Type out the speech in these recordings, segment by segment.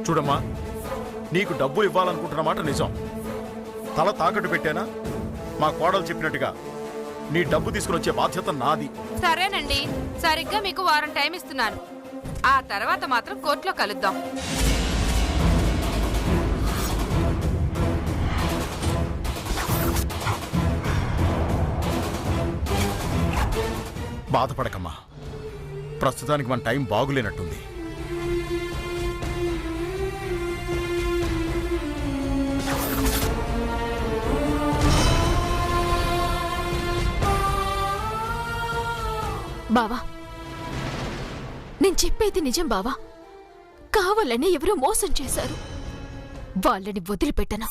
చూడమ్మా, నీకు డబ్బులు ఇవ్వాలనుకుంటున్నమాట నిజం. తల తాకట్టు పెట్టానా మా కోడలు చెప్పినట్టుగా నీ డబ్బు తీసుకుని వచ్చే బాధ్యత నాది. సరేనండి, సరిగ్గా మీకు వారం టైం ఇస్తున్నాను. ఆ తర్వాత మాత్రం కోర్టులో కలుద్దాం. బాధపడకమ్మా, ప్రస్తుతానికి మన టైం బాగులేనట్టుంది. బావా, నేను చెప్పేది నిజం బావా. కావాలని ఎవరో మోసం చేశారు. వాళ్ళని వదిలిపెట్టను.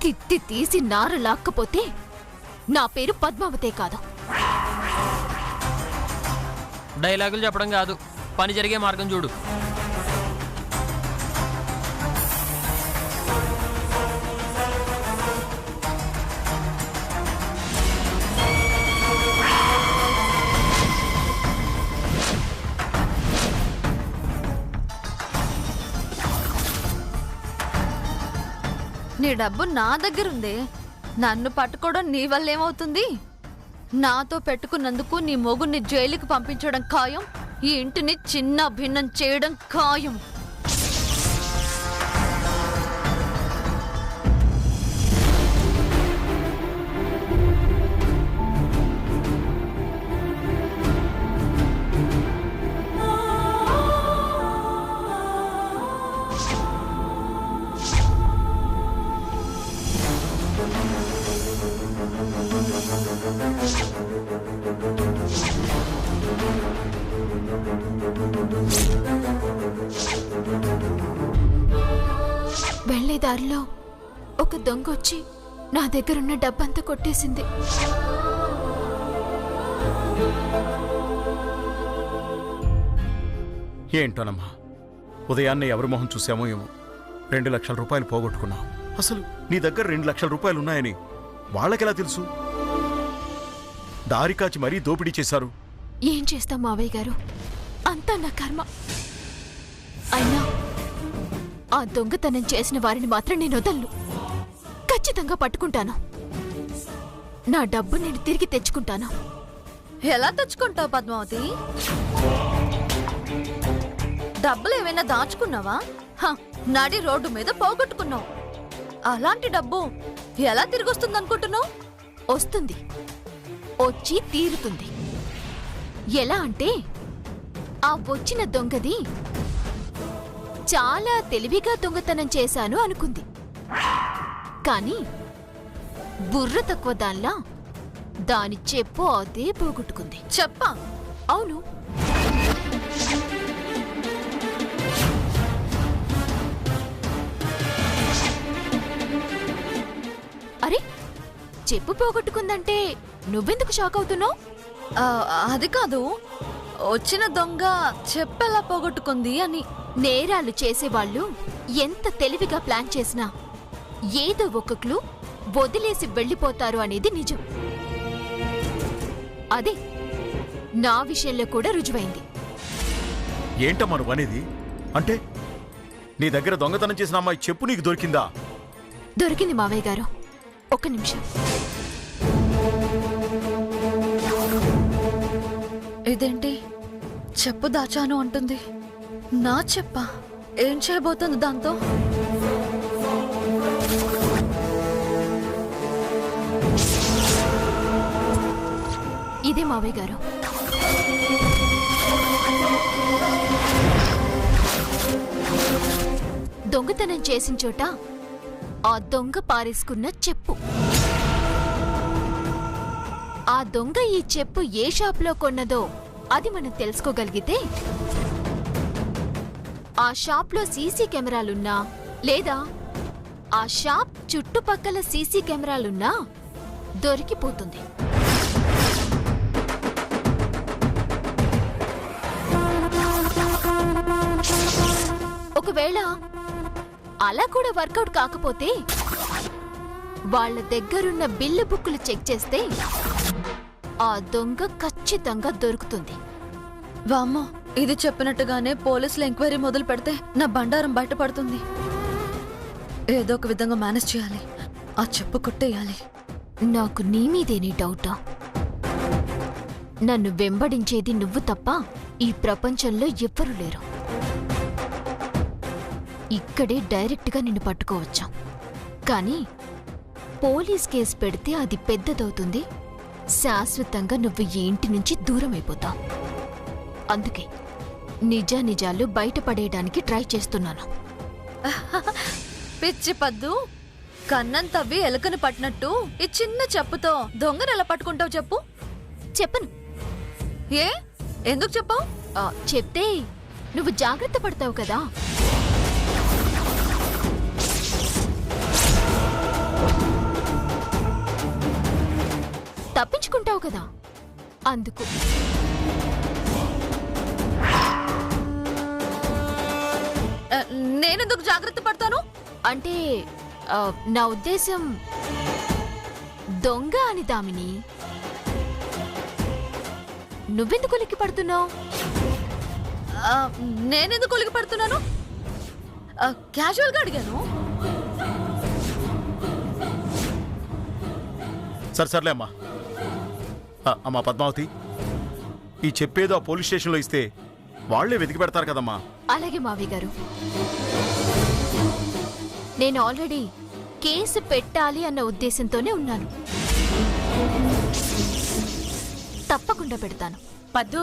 కిట్టి తీసి నార లాక్కపోతే నా పేరు పద్మావతే కాదు. డైలాగులు చెప్పడం కాదు, పని జరిగే మార్గం చూడు. నీ డబ్బు నా దగ్గరుందే. నన్ను పట్టుకోవడం నీ వల్ల ఏమవుతుంది? నాతో పెట్టుకున్నందుకు నీ మొగుడిని జైలుకి పంపించడం ఖాయం. ఈ ఇంటిని చిన్న భిన్నం చేయడం ఖాయం. వెళ్లేదారిలో ఒక దొంగ వచ్చి నా దగ్గరున్న డబ్బంతా కొట్టేసింది. ఏంటోనమ్మా, ఉదయాన్నే ఎవరి మొహం చూసామో ఏమో 2 లక్షల రూపాయలు పోగొట్టుకున్నావు. అసలు నీ దగ్గర 2 లక్షల రూపాయలు ఉన్నాయని వాళ్ళకెలా తెలుసు? దారి కాచి మరీ దోపిడీ చేశారు. ఏం చేస్తాం మావయ్య గారు, అంతా నా కర్మ. అయినా ఆ దొంగతనం చేసిన వారిని మాత్రం నేను వదలను. ఖచ్చితంగా పట్టుకుంటాను. నా డబ్బు నేను తిరిగి తెచ్చుకుంటాను. ఎలా తెచ్చుకుంటావు పద్మావతి? డబ్బులు ఏమైనా దాచుకున్నావా? నడి రోడ్డు మీద పోగొట్టుకున్నావు. అలాంటి డబ్బు ఎలా తిరిగి వస్తుంది అనుకుంటున్నావు? వస్తుంది, వచ్చి తీరుతుంది. ఎలా అంటే, ఆ వచ్చిన దొంగది చాలా తెలివిగా దొంగతనం చేశాను అనుకుంది. కానీ బుర్ర తక్కువ దానిలా దాని చెప్పు అదే పోగొట్టుకుంది. చెప్పా? అవును. అరే, చెప్పు పోగొట్టుకుందంటే నువ్వెందుకు షాక్ అవుతున్నావు? అది కాదు, వచ్చిన దొంగ చెప్పెలా పోగొట్టుకుంది అని. నేరాలు చేసేవాళ్ళు ఎంత తెలివిగా ప్లాన్ చేసినా ఏదో ఒక క్లూ వదిలేసి వెళ్ళిపోతారు అనేది నిజం. అదే నా విషయంలో కూడా రుజువైంది. ఏంటమ్మా నువ్వు అనేది? అంటే నీ దగ్గర దొంగతనం చేసిన అమ్మాయి చెప్పు నీకు దొరికిందా? దొరికింది మావయ్య గారు. ఒక్క నిమిషం. ఇదేంటి, చెప్పు దాచాను అంటుంది? నా చెప్పా? ఏం చేయబోతుంది దాంతో? ఇదే మావయ్య గారు. దొంగతనం చేసిన చోట ఆ దొంగ పారేసుకున్న చెప్పు. ఆ దొంగ ఈ చెప్పు ఏ షాప్లో కొన్నదో అది మనం తెలుసుకోగలిగితే ఆ షాప్లో సీసీ కెమెరాలున్నా లేదా ఆ షాప్ చుట్టుపక్కల సీసీ కెమెరాలున్నా దొరికిపోతుంది. ఒకవేళ అలా కూడా వర్కౌట్ కాకపోతే వాళ్ళ దగ్గరున్న బిల్లు బుక్కులు చెక్ చేస్తే ఆ దొంగ ఖచ్చితంగా దొరుకుతుంది. వామ్మో, ఇది చెప్పినట్టుగానే పోలీసులు ఎంక్వైరీ మొదలు పెడితే నా బండారం బయటపడుతుంది. ఏదో ఒక విధంగా మేనేజ్ చేయాలి. ఆ చెప్పు కొట్టేయాలి. నాకు నీ మీదేని డౌటా? నన్ను వెంబడించేది నువ్వు తప్ప ఈ ప్రపంచంలో ఎవ్వరూ లేరు. ఇక్కడే డైరెక్ట్గా నిన్ను పట్టుకోవచ్చా, కానీ పోలీస్ కేసు పెడితే అది పెద్దదవుతుంది. శాశ్వతంగా నువ్వు ఈ ఇంటి నుంచి దూరం అయిపోతావు. అందుకే నిజానిజాలు బయటపడేయడానికి ట్రై చేస్తున్నాను. పిచ్చి పద్దు, కన్నం తవ్వి ఎలుకను పట్టినట్టు ఈ చిన్న చెప్పుతో దొంగను ఎలా పట్టుకుంటావు చెప్పు? చెప్పను. ఏ ఎందుకు చెప్పావు? చెప్తే నువ్వు జాగ్రత్త పడతావు కదా. తప్పించుకుంటావు కదా, అందుకు. నేనెందుకు జాగ్రత్త పడతాను? అంటే నా ఉద్దేశం దొంగ అని. దామిని, నువ్వెందుకు ఉలిక్కి పడుతున్నావు? నేనెందుకు ఉలికి పడుతున్నాను? క్యాజువల్గా అడిగాను. సర్లే అమ్మా. అమ్మా పద్మావతి, ఈ చెప్పేదో ఆ పోలీస్ స్టేషన్లో ఇస్తే వాళ్లే వెతికి పెడతారు కదమ్మా. అలాగే మావి గారు, నేను ఆల్రెడీ కేసు పెట్టాలి అన్న ఉద్దేశంతోనే ఉన్నాను. తప్పకుండా పెడతాను. పద్దు,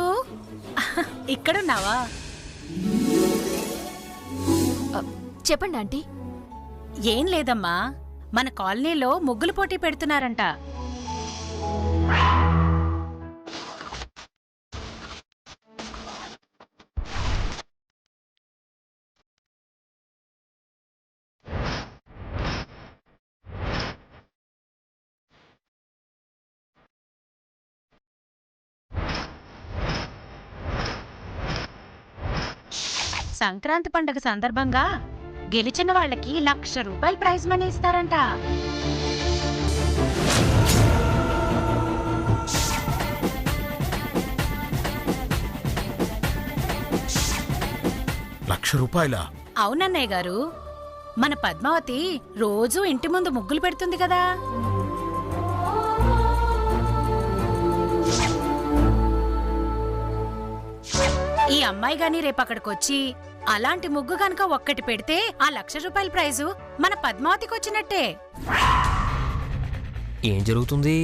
ఇక్కడున్నావా? చెప్పండి ఆంటీ. ఏం లేదమ్మా, మన కాలనీలో ముగ్గులు పోటీ పెడుతున్నారంట. సంక్రాంతి పండుగ సందర్భంగా గెలిచిన వాళ్ళకి 1,00,000 రూపాయల ప్రైజ్ మనీ ఇస్తారంట. ₹1,00,000? అవునన్నయ్య గారు, మన పద్మావతి రోజూ ఇంటి ముందు ముగ్గులు పెడుతుంది కదా. ఈ అమ్మాయి గాని రేపక్కడికొచ్చి అలాంటి ముగ్గు గనక ఒక్కటి పెడితే ఆ 1,00,000 రూపాయల ప్రైజు మన పద్మావతికి వచ్చినట్టే. ఏం జరుగుతుంది?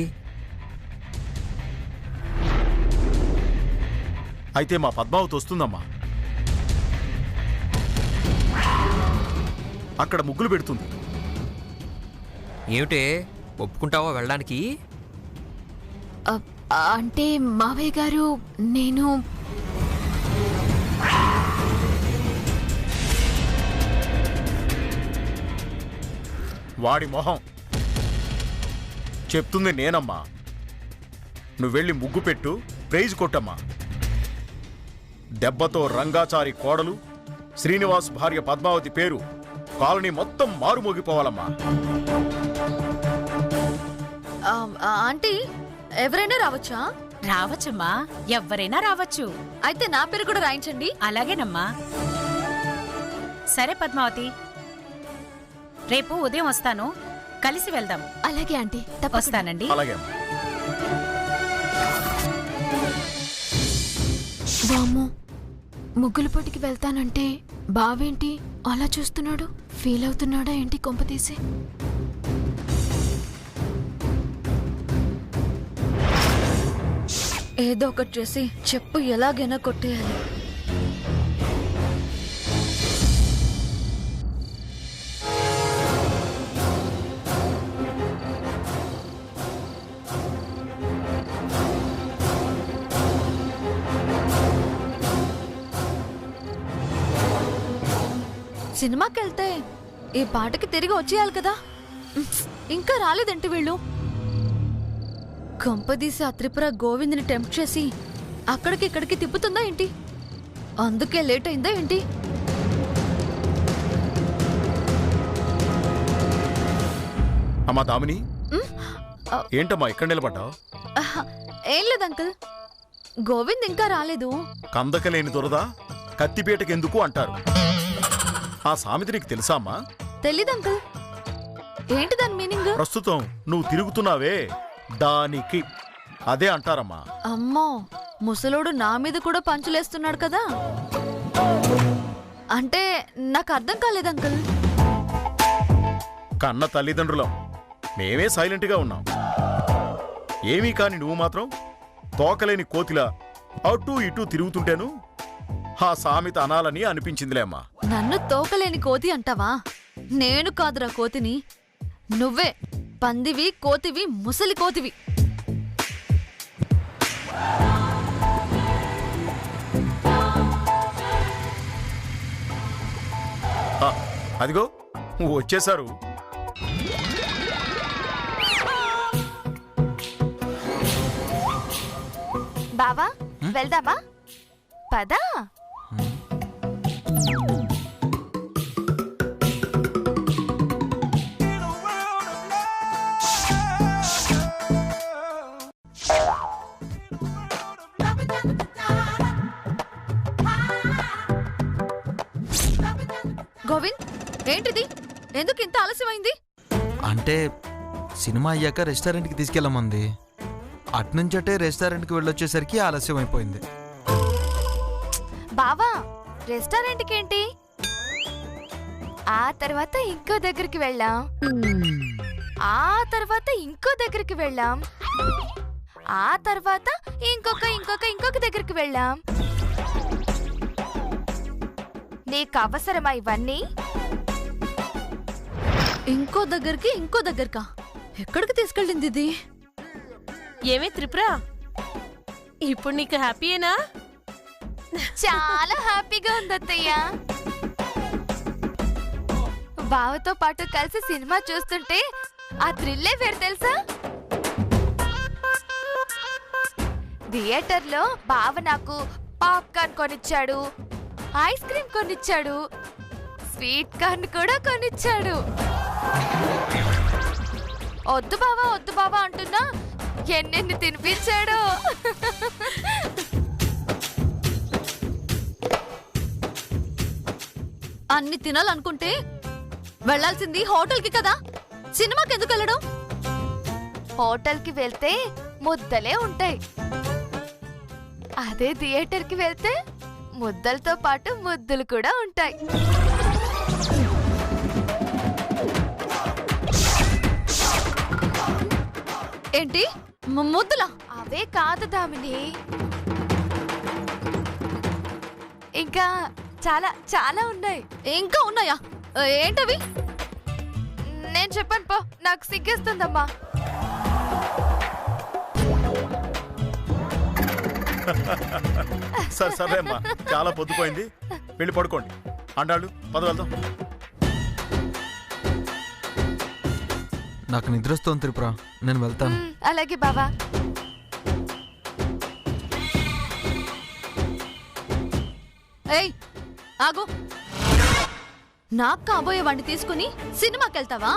అయితే మా పద్మావతి వస్తుందమ్మా. అక్కడ ముగ్గులు పెడుతుంది. ఏమిటే, ఒప్పుకుంటావా వెళ్ళడానికి? అంటే మావయ్య గారు, నేను వాడి మొహం చెప్తుంది నేనమ్మా. నువ్వెళ్ళి ముగ్గు పెట్టు, ప్రైజ్ కొట్టమ్మా. దెబ్బతో రంగాచారి కోడలు శ్రీనివాస్ భార్య పద్మావతి పేరు కాలనీ మొత్తం మారుమోగిపోవాలమ్మా. ఆంటీ, ఎవరైనా రావచ్చా? రావచ్చమ్మా, ఎవ్వరైనా రావచ్చు. అయితే నా పేరు కూడా రాయించండి. అలాగేనమ్మా. సరే పద్మావతి, రేపు ఉదయం వస్తాను, కలిసి వెళ్దాం. అలాగే ఆంటీ, వస్తానండి. అలాగే. వామ్మో, ముగ్గుల పోటీకి వెళ్తానంటే బావేంటి అలా చూస్తున్నాడు? ఫీల్ అవుతున్నాడా ఏంటి కొంపతీసి? ఏదో ఒకటి చేసి చెప్పు ఎలాగైనా కొట్టేయాలి. సినిమాకి వెళ్తే ఈ పాటకి తిరిగి వచ్చేయాలి కదా. ఇంకా రాలేదంటే వీళ్ళు. కొంపదీసి ఆ త్రిపుర గోవింద్ని టెంప్ట్ చేసి అక్కడికి ఇక్కడికి తిప్పుతుందా ఏంటి? అందుకే లేట్ అయిందా ఏంటి? అమ్మా దామిని, ఏంటమ్మా ఇక్కడ నిలబడ్డావు? ఏం లేదు అంకుల్, గోవింద్ ఇంకా రాలేదు. కందకలేని దురద కత్తిపీటకెందుకు అంటారు. ఆ సామెత నీకు తెలుసా అమ్మా? తెలీదు అంకుల్. ఏంటి దాని మీనింగ్? ప్రస్తుతం నువ్వు తిరుగుతున్నావే దానికి అదే అంటారమ్మా. అమ్మో, ముసలోడు నా మీద కూడా పంచులేస్తున్నాడు కదా. అంటే నాకు అర్థం కాలేదు అంకుల్. కన్న తల్లిదండ్రులం మేమే సైలెంట్గా ఉన్నాం. ఏమీ కాని నువ్వు మాత్రం తోకలేని కోతిలా అటూ ఇటూ తిరుగుతుంటేను ఆ సామెత అనాలని అనిపించిందిలే అమ్మా. నన్ను తోకలేని కోతి అంటావా? నేను కాదురా కోతిని, నువ్వే పందివి, కోతివి, ముసలి కోతివి. అదిగో వచ్చేశారు. బావా వెళ్దామా? పదా. గోవింద్, ఏంటిది? ఎందుకు ఇంత ఆలస్యమైంది? అంటే సినిమా అయ్యాక రెస్టారెంట్కి తీసుకెళ్ళమంది. అట్నుంచటే రెస్టారెంట్కి వెళ్ళొచ్చేసరికి ఆలస్యం అయిపోయింది. బావా రెస్టారెంట్కి ఏంటి? ఆ తర్వాత ఇంకో దగ్గరికి వెళ్ళాం, ఆ తర్వాత ఇంకో దగ్గరికి వెళ్ళాం, ఆ తర్వాత ఇంకొక దగ్గరికి వెళ్ళాం. నీకు అవసరమా ఇవన్నీ? ఇంకో దగ్గరకా? ఎక్కడికి తీసుకెళ్ళింది ఇది? ఏమే త్రిపుర, ఇప్పుడు నీకు హ్యాపీయేనా? చాలా హ్యాపీగా ఉంది అత్తయ్య. బావతో పాటు కలిసి సినిమా చూస్తుంటే ఆ థ్రిల్లే వేరు తెలుసా? థియేటర్లో బావ నాకు పాప్కార్న్ కొనిచ్చాడు, ఐస్ క్రీమ్ కొనిచ్చాడు, స్వీట్ కార్న్ కూడా కొనిచ్చాడు. వద్దు బావా అంటున్నా ఎన్నెన్ని తినిపించాడు. అన్ని తినాలనుకుంటే వెళ్లాల్సింది హోటల్కి కదా, సినిమాకి ఎందుకు వెళ్ళడం? హోటల్కి వెళ్తే ముద్దలే ఉంటాయి, అదే థియేటర్కి వెళ్తే ముద్దలతో పాటు ముద్దులు కూడా ఉంటాయి. ఏంటి ముద్దులా? అవే కాదు దామిని, ఇంకా చాలా చాలా ఉన్నాయి. ఇంకా ఉన్నాయా? ఏంటవి? నేను చెప్పను పో, నాకు సిగ్గేస్తుందమ్మా. సరే అమ్మా, చాలా పొద్దుపోయింది, వెళ్ళి పడుకోండి. అండాళ్ళు పద వెళ్దాం. నాకు నిద్ర వస్తుంది త్రిపుర, నేను వెళ్తాను. అలాగే బావా. ఏయ్ ఆగు, నాకు కాబోయే వాడిని తీసుకుని సినిమాకి వెళ్తావా?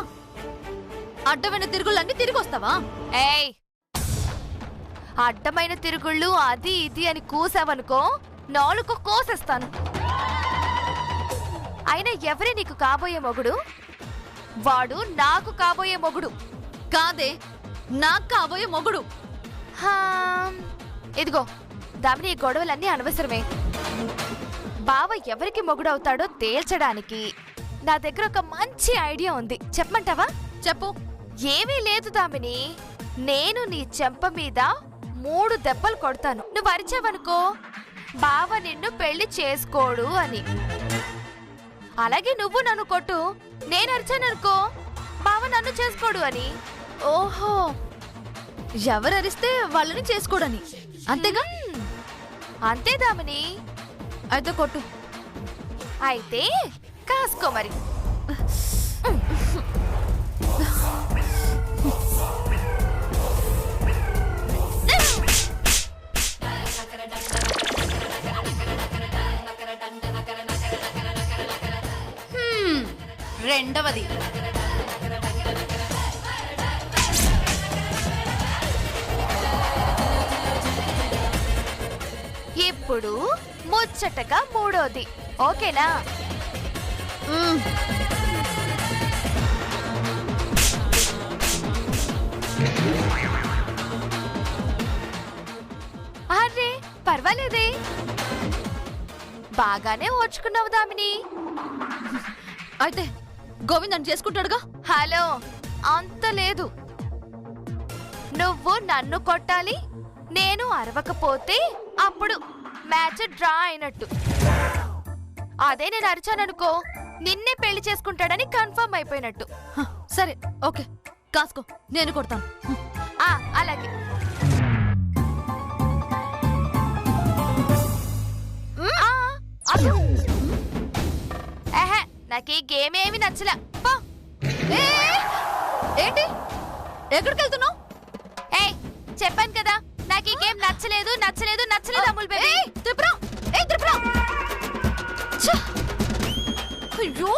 అడ్డమైన తిరుగుళ్ళన్నీ తిరిగి వస్తావా? ఏయ్, అడ్డమైన తిరుగుళ్ళు అది ఇది అని కూసావనుకో నాలుగు కోసేస్తాను. అయినా ఎవరే నీకు కాబోయే మొగుడు? వాడు నాకు కాబోయే మొగుడు కాదే, నాకు కాబోయే మొగుడు. ఇదిగో దామిని, ఈ గొడవలన్నీ అనవసరమే. బావ ఎవరికి మొగుడవుతాడో తేల్చడానికి నా దగ్గర ఒక మంచి ఐడియా ఉంది, చెప్పమంటావా? చెప్పు. ఏమీ లేదు దామిని, నేను నీ చెంప మీద 3 దెబ్బలు కొడతాను. నువ్వు అరిచావనుకో బావ నిన్ను పెళ్లి చేసుకోడు అని. అలాగే నువ్వు నన్ను కొట్టు, నేను అరిచాననుకో బావ నన్ను చేసుకోడు అని. ఓహో, ఎవరరిస్తే వాళ్ళని చేసుకోడని, అంతేగా? అంతే దామిని. అయితే కొట్టు. అయితే కాసుకో మరి. రెండవది. ఇప్పుడు ముచ్చటగా మూడోది, ఓకేనా? అరే పర్వాలేదే, బాగానే ఓర్చుకున్నావు దామిని. అయితే గోవింద్ నన్ను చేసుకుంటాడుగా. హలో, అంత లేదు. నువ్వు నన్ను కొట్టాలి, నేను అరవకపోతే అప్పుడు మ్యాచ్ డ్రా అయినట్టు. అదే నేను అరిచాననుకో, నిన్నే పెళ్లి చేసుకుంటాడని కన్ఫర్మ్ అయిపోయినట్టు. సరే ఓకే, కాసుకో, నేను కొడతాను. అలాగే. నాకు ఈ గేమ్ ఏమి నచ్చలా. ఏంటి, ఎక్కడికి వెళ్తున్నావు? ఏయ్, చెప్పాను కదా నాకు ఈ గేమ్ నచ్చలేదు నచ్చలేదు నచ్చలేదు. అమూల్ బేబీ. త్రిపుర, త్రిపుర. అయ్యో,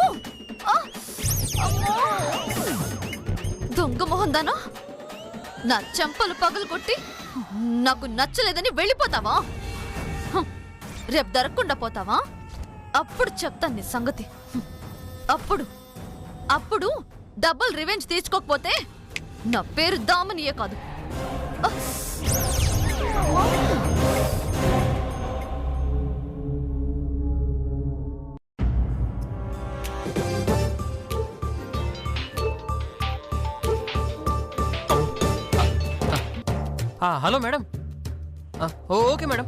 దొంగ మొహం దానా, నా చెంపలు పగలు కొట్టి నాకు నచ్చలేదని వెళ్ళిపోతావా? రేపు దొరకకుండా పోతావా? అప్పుడు చెప్తాను నీ సంగతి. అప్పుడు డబుల్ రివెంజ్ తీసుకోకపోతే నా పేరు దామనియే కాదు. Hello madam. ఓకే మేడం,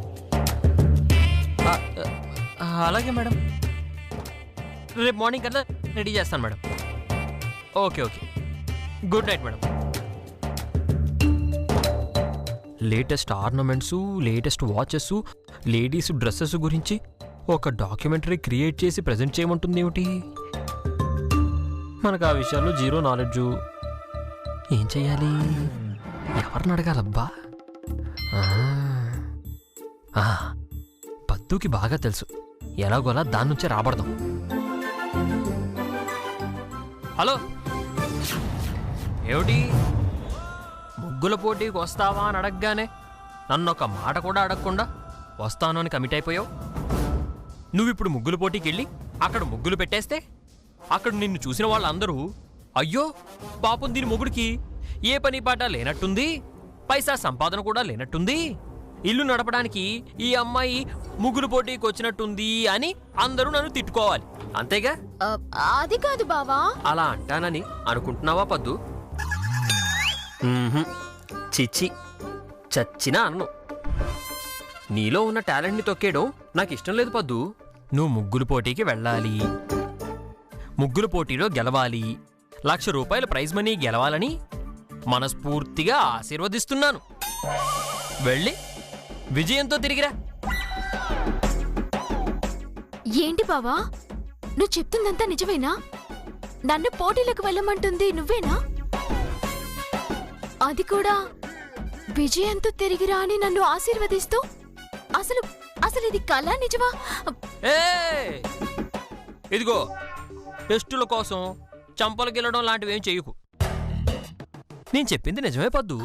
అలాగే మేడం. రేపు మార్నింగ్ కల్లా రెడీ చేస్తాను madam. Okay okay, good night madam. Latest ornaments, latest watches, ladies dresses గురించి ఒక డాక్యుమెంటరీ క్రియేట్ చేసి ప్రజెంట్ చేయమంటుంది ఏమిటి? మనకు ఆ విషయాల్లో జీరో నాలెడ్జు. ఏం చెయ్యాలి? ఎవరిని అడగాలబ్బా? పద్దుకి బాగా తెలుసు, ఎలాగోలా దాని నుంచే రాబడదాం. హలో, ఏమిటి ముగ్గుల పోటీకి వస్తావా అని అడగగానే నన్ను ఒక మాట కూడా అడగకుండా వస్తాను అని కమిట్ అయిపోయావు. నువ్విప్పుడు ముగ్గుల పోటీకి వెళ్ళి అక్కడ ముగ్గులు పెట్టేస్తే అక్కడ నిన్ను చూసిన వాళ్ళందరూ, అయ్యో పాపం దీని మొగుడికి ఏ పని పాట లేనట్టుంది, పైసా సంపాదన కూడా లేనట్టుంది, ఇల్లు నడపడానికి ఈ అమ్మాయి ముగ్గులు పోటీకి వచ్చినట్టుంది అని అందరూ నన్ను తిట్టుకోవాలి, అంతేగా? అది కాదు బావా. అలా అంటానని అనుకుంటున్నావా పద్దు? చిచ్చి, చచ్చినా అన్ను. నీలో ఉన్న టాలెంట్ని తొక్కేయడం నాకు ఇష్టం లేదు పద్దు. నువ్వు ముగ్గులు పోటీకి వెళ్ళాలి, ముగ్గుల పోటీలో గెలవాలి, ₹1,00,000 ప్రైజ్ మనీ గెలవాలని మనస్ఫూర్తిగా ఆశీర్వదిస్తున్నాను. వెళ్ళి విజయంతో తిరిగిరా. ఏంటి బావా, నువ్వు చెప్తుందంతా నిజమేనా? నన్ను పోటీలకు వెళ్ళమంటుంది నువ్వేనా? అది కూడా విజయంతో తిరిగిరా అని నన్ను ఆశీర్వదిస్తూ, అసలు ఇది కళ నిజమా? ఇదిగో, టెస్టుల కోసం చంపలు గెలడం లాంటివేం చెయ్యకు. నేను చెప్పింది నిజమే పద్దు.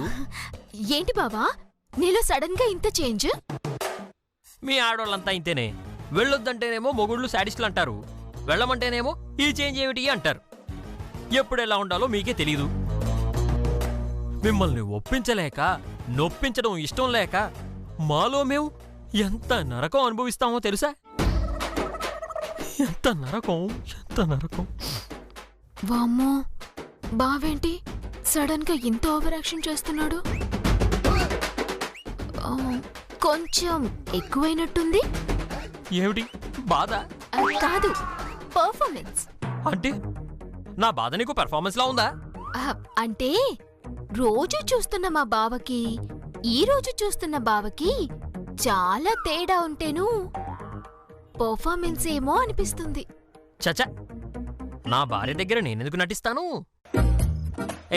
ఏంటి బావా, నీలో సడన్ గా ఇంత చేంజ్? మీ ఆడవాళ్ళంతా ఇంతేనే. వెళ్ళొద్దంటేనేమో మొగుళ్ళు శాడిస్టులు అంటారు, వెళ్ళమంటేనేమో ఈ చేంజ్ ఏమిటి అంటారు. ఎప్పుడు ఎలా ఉండాలో మీకే తెలీదు. మిమ్మల్ని ఒప్పించలేక, నొప్పించడం ఇష్టం లేక మాలో మేము ఎంత నరకం అనుభవిస్తామో తెలుసా? ఎంత నరకం, ఎంత నరకం. వామ్మో, బావేంటి సడన్ గా ఇంత ఓవర్ యాక్షన్ చేస్తున్నాడు? కొంచెం ఎక్కువైనట్టుంది. ఏమిటి బాధ? కాదు, పర్ఫార్మెన్స్. అంటే నా బాధ నీకు పెర్ఫార్మెన్స్ లా ఉందా? అంటే రోజు చూస్తున్న మా బావకి ఈ రోజు చూస్తున్న బావకి చాలా తేడా ఉంటేను పర్ఫార్మెన్స్ ఏమో అనిపిస్తుంది. చచా, నా భార్య దగ్గర నేనెందుకు నటిస్తాను?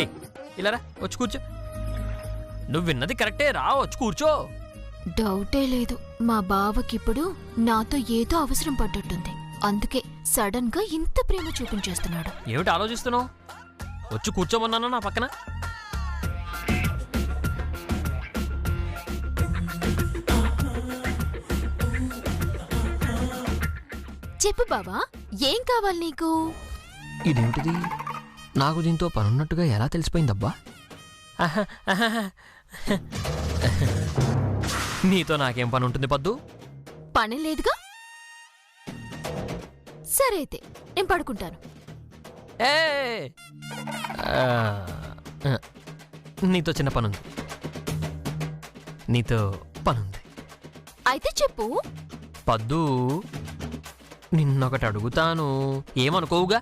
ఏయ్, ఇలా రా, వచ్చి కూర్చో. నువ్వు విన్నది కరెక్టే, రా వచ్చి కూర్చో. డౌటే లేదు, మా బావకిప్పుడు నాతో ఏదో అవసరం పడ్డట్టుంది. అందుకే సడన్ గా ఇంత ప్రేమ చూపించేస్తున్నాడు. ఏమిటి ఆలోచిస్తున్నావు? వచ్చి కూర్చోమన్నానా నా పక్కన? చెప్పు బావా, ఏం కావాలి నీకు? ఇదేంటిది? నాకు దీంతో పనున్నట్టుగా ఎలా తెలిసిపోయిందబ్బా? ఆహా, ఆహా. నీతో నాకేం పని ఉంటుంది పద్దు? పని లేదుగా. సరే అయితే నేను పడుకుంటాను. ఏ నీతో చిన్న పనుంది. నీతో పనుంది. అయితే చెప్పు. పద్దు, నిన్నొకటి అడుగుతాను, ఏమనుకోవుగా?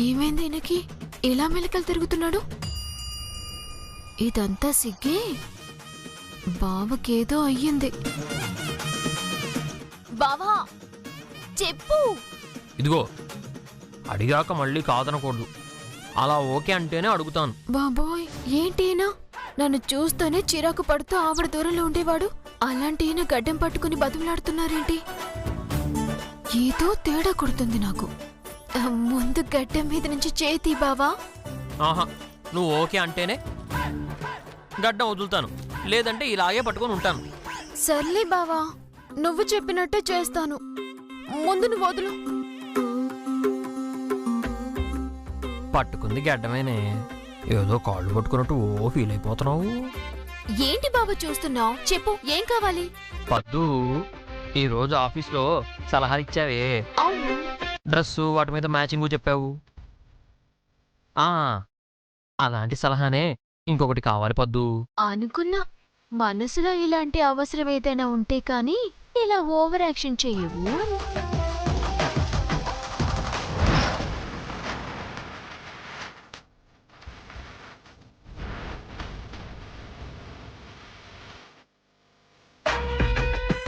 ఏమైంది ఈయనకి ఇలా మెలికలు తిరుగుతున్నాడు? ఇదంతా సిగ్గే. బావకేదో అయ్యింది. బావా చెప్పు. ఇదిగో, అడిగాక మళ్ళీ కాదనకూడదు. అలా ఓకే అంటేనే అడుగుతాను. బాబోయ్, ఏంటేనా నన్ను చూస్తూనే చిరాకు పడుతూ ఆవిడ దూరంలో ఉండేవాడు. అలాంటి ఈయన గడ్డం పట్టుకుని బతుకులాడుతున్నారేంటి? ఏదో తేడా కొడుతుంది నాకు. ముందు గడ్డం మీద నుంచి చేతి బావా. ఆహా, నువ్వు ఓకే అంటేనే గడ్డం వదులుతాను, లేదంటే ఇలాగే పట్టుకొని ఉంటాను. సర్లే బావా, నువ్వు చెప్పినట్టే చేస్తాను. ముందు నువ్వు వదులు. పట్టుకుంది గడ్డమేనే, ఏదో కాళ్ళు పట్టుకున్నట్టు ఓ ఫీల్ అయిపోతున్నావు. ఏంటి బాబా చూస్తున్నావు? చెప్పు, ఏం కావాలి? పద్దు, ఈరోజు ఆఫీస్లో సలహాలు ఇచ్చావే, డ్రెస్సు వాటి మీద మ్యాచింగ్ చెప్పావు. అలాంటి సలహానే ఇంకొకటి కావాలి పద్దు. అనుకున్నా, మనసులో ఇలాంటి అవసరం ఏదైనా ఉంటే కానీ ఇలా ఓవర్ యాక్షన్ చెయ్యవు.